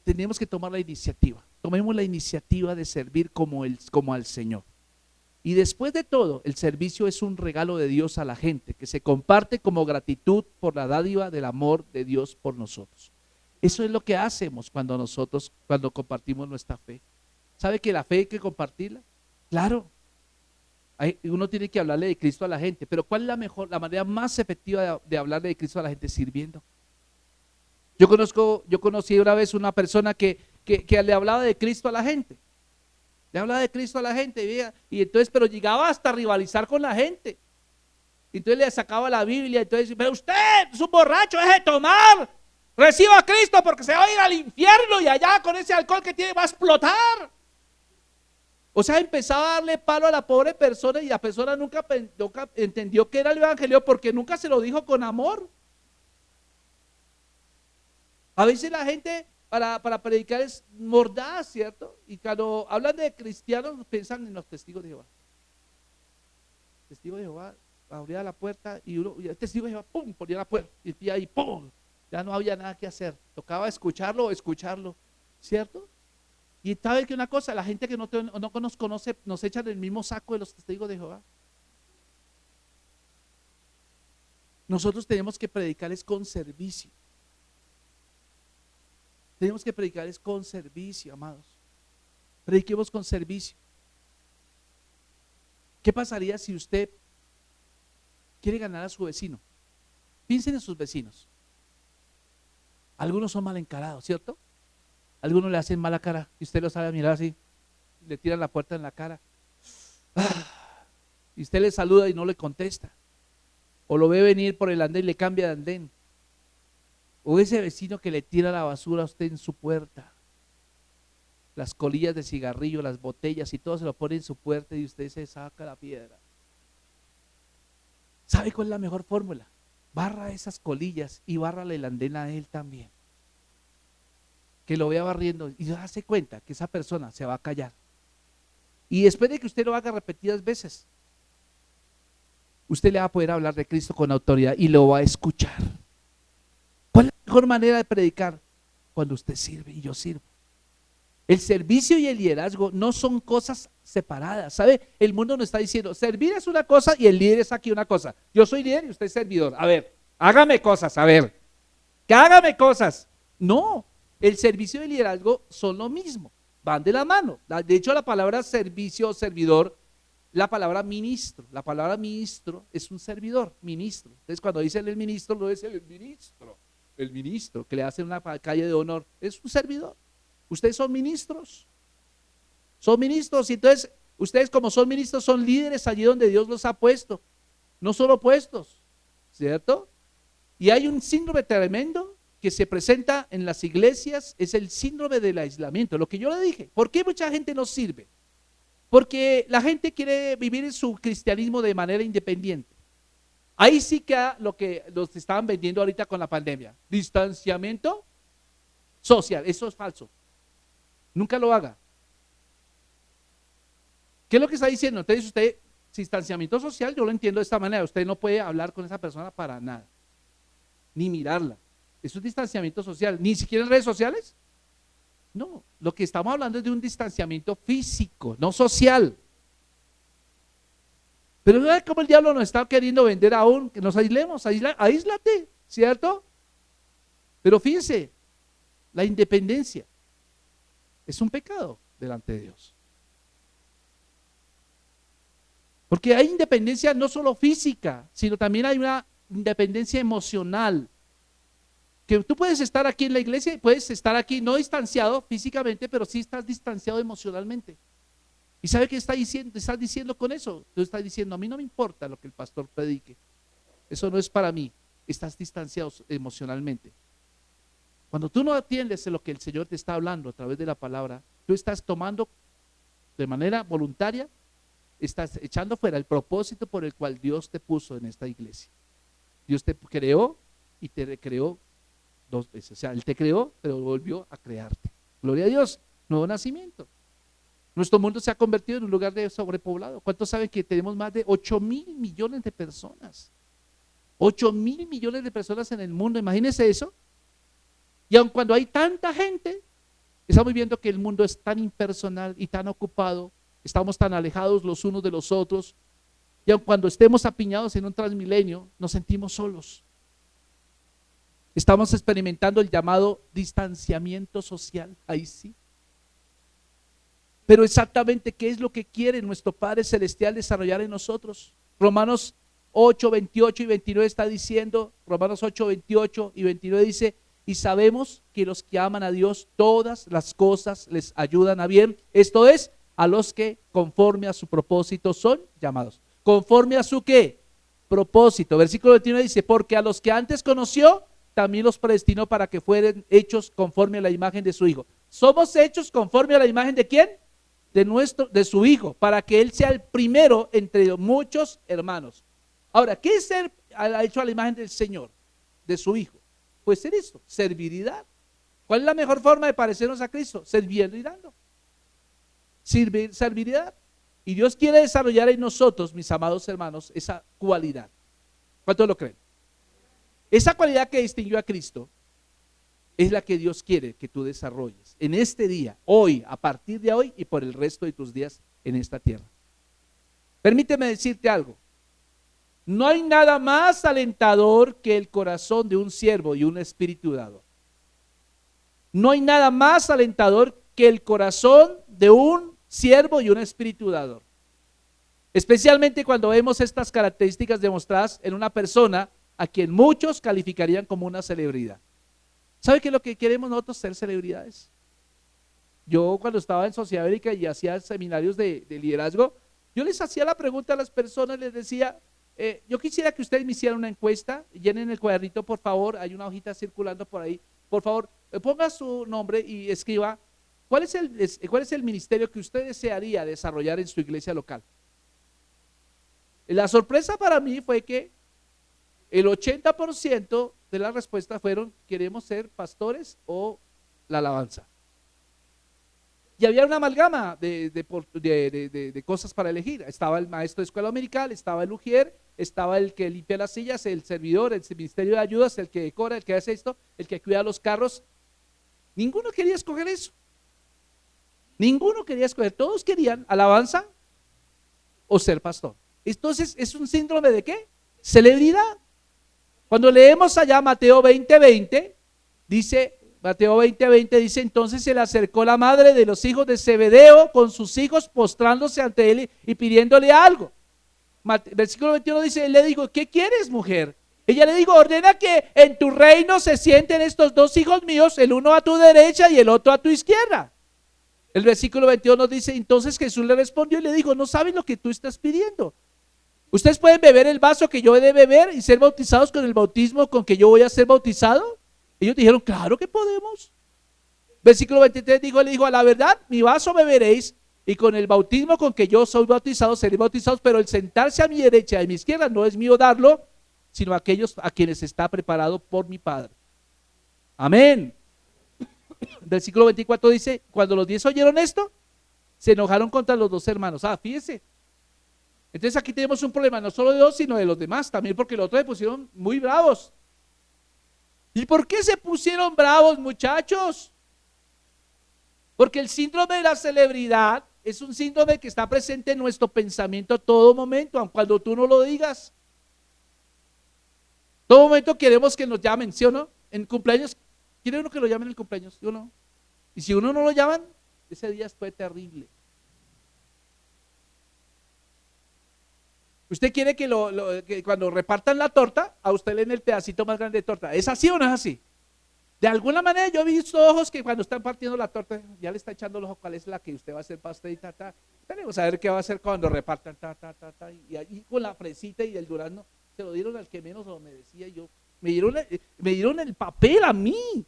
tenemos que tomar la iniciativa. Tomemos la iniciativa de servir como al Señor. Y después de todo, el servicio es un regalo de Dios a la gente, que se comparte como gratitud por la dádiva del amor de Dios por nosotros. Eso es lo que hacemos cuando compartimos nuestra fe. ¿Sabe que la fe hay que compartirla? Claro. Uno tiene que hablarle de Cristo a la gente, pero ¿cuál es la manera más efectiva de hablarle de Cristo a la gente? Sirviendo. Yo conocí una vez una persona que le hablaba de Cristo a la gente. Le hablaba de Cristo a la gente, y entonces, pero llegaba hasta rivalizar con la gente. Entonces le sacaba la Biblia, entonces, pero usted es un borracho, deje de tomar, reciba a Cristo porque se va a ir al infierno y allá con ese alcohol que tiene va a explotar. O sea, empezaba a darle palo a la pobre persona y la persona nunca entendió que era el evangelio porque nunca se lo dijo con amor. A veces la gente para predicar es mordaz, ¿cierto? Y cuando hablan de cristianos piensan en los testigos de Jehová. Testigo de Jehová abría la puerta y el testigo de Jehová, ¡pum!, ponía la puerta y ahí, ¡pum!, ya no había nada que hacer. Tocaba escucharlo o escucharlo, ¿cierto? Y sabe que una cosa, la gente que no nos conoce nos echan en el mismo saco de los testigos de Jehová. Nosotros tenemos que predicarles con servicio. Tenemos que predicarles con servicio, amados. Prediquemos con servicio. ¿Qué pasaría si usted quiere ganar a su vecino? Piensen en sus vecinos. Algunos son mal encarados, ¿cierto? Algunos le hacen mala cara y usted lo sabe mirar así, le tiran la puerta en la cara. Y usted le saluda y no le contesta. O lo ve venir por el andén y le cambia de andén. O ese vecino que le tira la basura a usted en su puerta. Las colillas de cigarrillo, las botellas y todo se lo pone en su puerta y usted se saca la piedra. ¿Sabe cuál es la mejor fórmula? Barra esas colillas y bárrale el andén a él también. Que lo vea barriendo y darse cuenta que esa persona se va a callar. Y después de que usted lo haga repetidas veces, usted le va a poder hablar de Cristo con autoridad y lo va a escuchar. ¿Cuál es la mejor manera de predicar? Cuando usted sirve y yo sirvo. El servicio y el liderazgo no son cosas separadas, ¿sabe? El mundo nos está diciendo, servir es una cosa y el líder es aquí una cosa. Yo soy líder y usted es servidor. A ver, hágame cosas, a ver, que hágame cosas. No, el servicio y el liderazgo son lo mismo, van de la mano. De hecho, la palabra servicio o servidor, la palabra ministro es un servidor, ministro. Entonces, cuando dicen el ministro, no es el ministro que le hace una calle de honor, es un servidor. Ustedes son ministros, y entonces ustedes como son ministros son líderes allí donde Dios los ha puesto, no solo puestos, ¿cierto? Y hay un síndrome tremendo que se presenta en las iglesias, es el síndrome del aislamiento, lo que yo le dije. ¿Por qué mucha gente no sirve? Porque la gente quiere vivir en su cristianismo de manera independiente. Ahí sí que lo que los estaban vendiendo ahorita con la pandemia, distanciamiento social, eso es falso. Nunca lo haga. ¿Qué es lo que está diciendo? Entonces usted, distanciamiento social, yo lo entiendo de esta manera, usted no puede hablar con esa persona para nada, ni mirarla. Eso es distanciamiento social, ni siquiera en redes sociales. No, lo que estamos hablando es de un distanciamiento físico, no social. Pero ¿sabes cómo el diablo nos está queriendo vender aún? Que nos aislemos, aíslate, ¿cierto? Pero fíjense, la independencia es un pecado delante de Dios. Porque hay independencia no solo física, sino también hay una independencia emocional. Que tú puedes estar aquí en la iglesia y puedes estar aquí no distanciado físicamente, pero sí estás distanciado emocionalmente. ¿Y sabe qué está diciendo? Estás diciendo con eso. Tú estás diciendo, a mí no me importa lo que el pastor predique. Eso no es para mí. Estás distanciado emocionalmente. Cuando tú no atiendes a lo que el Señor te está hablando a través de la palabra, tú estás tomando de manera voluntaria, estás echando fuera el propósito por el cual Dios te puso en esta iglesia. Dios te creó y te recreó 2 veces. O sea, Él te creó, pero volvió a crearte. Gloria a Dios, nuevo nacimiento. Nuestro mundo se ha convertido en un lugar de sobrepoblado. ¿Cuántos saben que tenemos más de 8,000 millones de personas? 8,000 millones de personas en el mundo, imagínense eso. Y aun cuando hay tanta gente, estamos viendo que el mundo es tan impersonal y tan ocupado, estamos tan alejados los unos de los otros, y aun cuando estemos apiñados en un transmilenio, nos sentimos solos. Estamos experimentando el llamado distanciamiento social, ahí sí. Pero exactamente, ¿qué es lo que quiere nuestro Padre Celestial desarrollar en nosotros? Romanos 8, 28 y 29 está diciendo, Romanos 8, 28 y 29 dice, y sabemos que los que aman a Dios, todas las cosas les ayudan a bien. Esto es, a los que conforme a su propósito son llamados. ¿Conforme a su qué? Propósito. Versículo 29 dice, porque a los que antes conoció, también los predestinó para que fueran hechos conforme a la imagen de su Hijo. ¿Somos hechos conforme a la imagen de quién? De su Hijo, para que Él sea el primero entre muchos hermanos. Ahora, ¿qué es ser hecho a la imagen del Señor? De su Hijo. Pues ser esto, servilidad, ¿Cuál es la mejor forma de parecernos a Cristo? Sirviendo y dando. Servir y dar. Y Dios quiere desarrollar en nosotros, mis amados hermanos, esa cualidad. ¿Cuántos lo creen? Esa cualidad que distinguió a Cristo es la que Dios quiere que tú desarrolles en este día, hoy, a partir de hoy y por el resto de tus días en esta tierra. Permíteme decirte algo. No hay nada más alentador que el corazón de un siervo y un espíritu dador. No hay nada más alentador que el corazón de un siervo y un espíritu dador. Especialmente cuando vemos estas características demostradas en una persona a quien muchos calificarían como una celebridad. ¿Sabe qué es lo que queremos nosotros? Ser celebridades. Yo cuando estaba en Sociedad Bíblica y hacía seminarios de liderazgo, yo les hacía la pregunta a las personas, les decía, yo quisiera que ustedes me hicieran una encuesta, llenen el cuadernito por favor, hay una hojita circulando por ahí, por favor, ponga su nombre y escriba, ¿cuál es el ministerio que usted desearía desarrollar en su iglesia local? La sorpresa para mí fue que el 80% de las respuestas fueron, queremos ser pastores o la alabanza. Y había una amalgama de cosas para elegir. Estaba el maestro de escuela dominical, estaba el ujier, estaba el que limpia las sillas, el servidor, el ministerio de ayudas, el que decora, el que hace esto, el que cuida los carros. Ninguno quería escoger eso. Ninguno quería escoger. Todos querían alabanza o ser pastor. Entonces, ¿es un síndrome de qué? Celebridad. Cuando leemos allá Mateo 20:20, dice, Mateo 20:20 dice, entonces se le acercó la madre de los hijos de Zebedeo con sus hijos postrándose ante él y pidiéndole algo. Versículo 21 dice, él le dijo, ¿qué quieres, mujer? Ella le dijo, ordena que en tu reino se sienten estos dos hijos míos, el uno a tu derecha y el otro a tu izquierda. El versículo 22 nos dice, entonces Jesús le respondió y le dijo, no sabes lo que tú estás pidiendo. ¿Ustedes pueden beber el vaso que yo he de beber y ser bautizados con el bautismo con que yo voy a ser bautizado? Ellos dijeron, claro que podemos. Versículo 23 le dijo, a la verdad, mi vaso beberéis y con el bautismo con que yo soy bautizado, seréis bautizados, pero el sentarse a mi derecha y a mi izquierda no es mío darlo, sino a aquellos a quienes está preparado por mi Padre. Amén. Versículo 24 dice, cuando los 10 oyeron esto, se enojaron contra los dos hermanos. Fíjese. Entonces aquí tenemos un problema, no solo de dos, sino de los demás, también porque los otros se pusieron muy bravos. ¿Y por qué se pusieron bravos, muchachos? Porque el síndrome de la celebridad es un síndrome que está presente en nuestro pensamiento a todo momento, aun cuando tú no lo digas. Todo momento queremos que nos llamen, ¿sí o no? En cumpleaños, ¿quiere uno que lo llamen en el cumpleaños? ¿Sí o no? Y si uno no lo llaman, ese día fue terrible. Usted quiere que cuando repartan la torta, a usted le den el pedacito más grande de torta. ¿Es así o no es así? De alguna manera yo he visto ojos que cuando están partiendo la torta, ya le está echando el ojo cuál es la que usted va a hacer para usted y Tenemos a ver qué va a hacer cuando repartan y ahí con la fresita y el durazno, se lo dieron al que menos lo merecía yo. Me dieron el papel a mí.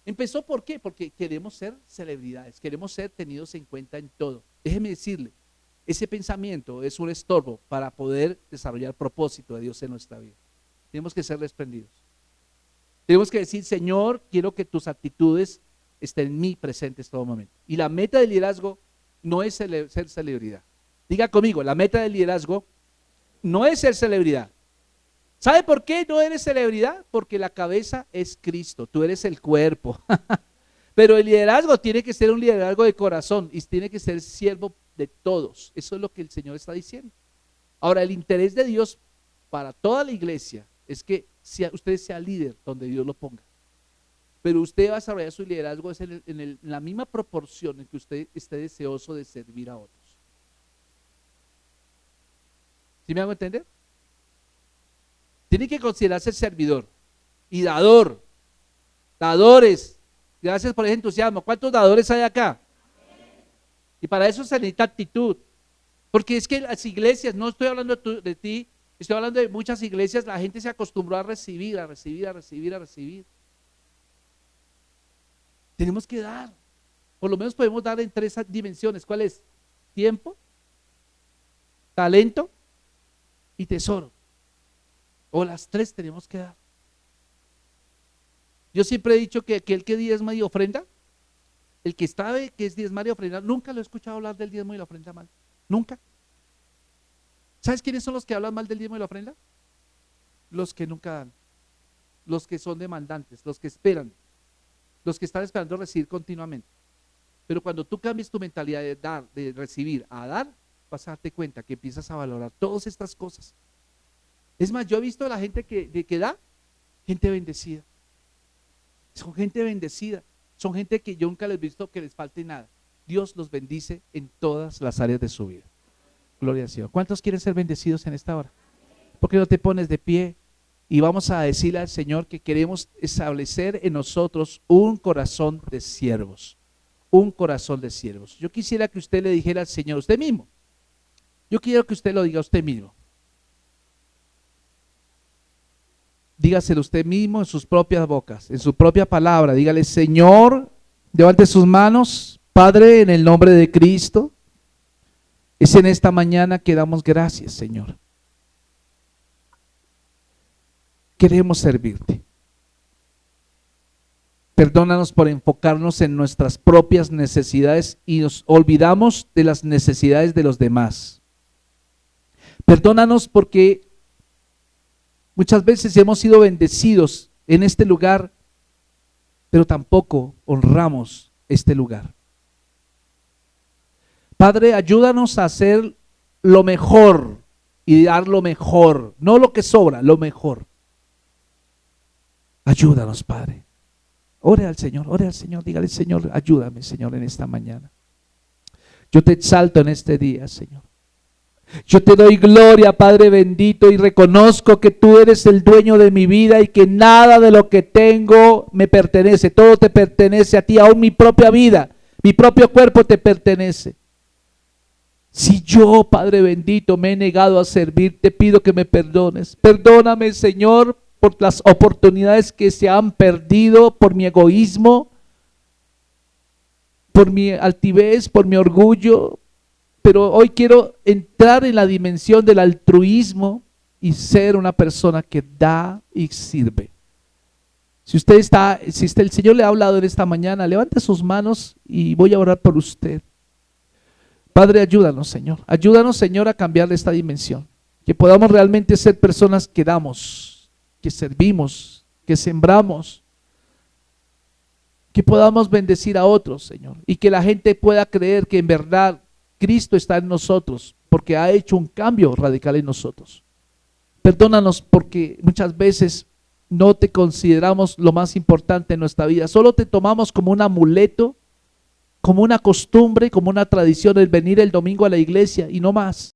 Empezó ¿por qué? Porque queremos ser celebridades, queremos ser tenidos en cuenta en todo. Déjeme decirle, ese pensamiento es un estorbo para poder desarrollar el propósito de Dios en nuestra vida. Tenemos que ser desprendidos. Tenemos que decir, Señor, quiero que tus actitudes estén en mí presentes todo momento. Y la meta del liderazgo no es ser celebridad. Diga conmigo, la meta del liderazgo no es ser celebridad. ¿Sabe por qué no eres celebridad? Porque la cabeza es Cristo, tú eres el cuerpo. Pero el liderazgo tiene que ser un liderazgo de corazón y tiene que ser siervo de todos. Eso es lo que el Señor está diciendo. Ahora, el interés de Dios para toda la iglesia es que usted sea líder donde Dios lo ponga. Pero usted va a desarrollar su liderazgo en la misma proporción en que usted esté deseoso de servir a otros. ¿Sí me hago entender? Tiene que considerarse servidor y dador. Dadores. Gracias por ese entusiasmo. ¿Cuántos dadores hay acá? Y para eso se necesita actitud. Porque es que las iglesias, no estoy hablando de ti, estoy hablando de muchas iglesias, la gente se acostumbró a recibir. Tenemos que dar. Por lo menos podemos dar en 3 dimensiones. ¿Cuál es? Tiempo, talento y tesoro. O las 3 tenemos que dar. Yo siempre he dicho que aquel que diezma y ofrenda, el que sabe que es diezmar y ofrenda, nunca lo he escuchado hablar del diezmo y la ofrenda mal. Nunca. ¿Sabes quiénes son los que hablan mal del diezmo y la ofrenda? Los que nunca dan, los que son demandantes, los que esperan, los que están esperando recibir continuamente. Pero cuando tú cambies tu mentalidad de dar, de recibir a dar, vas a darte cuenta que empiezas a valorar todas estas cosas. Es más, yo he visto a la gente que da, gente bendecida. Son gente bendecida, son gente que yo nunca les he visto que les falte nada. Dios los bendice en todas las áreas de su vida. Gloria al Señor. ¿Cuántos quieren ser bendecidos en esta hora? ¿Por qué no te pones de pie? Y vamos a decirle al Señor que queremos establecer en nosotros un corazón de siervos. Un corazón de siervos. Yo quisiera que usted le dijera al Señor, usted mismo. Yo quiero que usted lo diga a usted mismo. Dígaselo usted mismo en sus propias bocas, en su propia palabra. Dígale, Señor, levante sus manos. Padre, en el nombre de Cristo, es en esta mañana que damos gracias, Señor. Queremos servirte. Perdónanos por enfocarnos en nuestras propias necesidades y nos olvidamos de las necesidades de los demás. Perdónanos porque muchas veces hemos sido bendecidos en este lugar, pero tampoco honramos este lugar. Padre, ayúdanos a hacer lo mejor y dar lo mejor, no lo que sobra, lo mejor. Ayúdanos, Padre. Ore al Señor, dígale, Señor, ayúdame, Señor, en esta mañana. Yo te exalto en este día, Señor. Yo te doy gloria, Padre bendito, y reconozco que tú eres el dueño de mi vida y que nada de lo que tengo me pertenece. Todo te pertenece a ti, aún mi propia vida, mi propio cuerpo te pertenece. Si yo, Padre bendito, me he negado a servir, te pido que me perdones. Perdóname, Señor, por las oportunidades que se han perdido, por mi egoísmo, por mi altivez, por mi orgullo. Pero hoy quiero entrar en la dimensión del altruismo y ser una persona que da y sirve. Si el Señor le ha hablado en esta mañana, levante sus manos y voy a orar por usted. Padre, ayúdanos, Señor. Ayúdanos, Señor, a cambiar esta dimensión. Que podamos realmente ser personas que damos, que servimos, que sembramos. Que podamos bendecir a otros, Señor. Y que la gente pueda creer que en verdad Cristo está en nosotros, porque ha hecho un cambio radical en nosotros. Perdónanos porque muchas veces no te consideramos lo más importante en nuestra vida. Solo te tomamos como un amuleto, como una costumbre, como una tradición el venir el domingo a la iglesia y no más.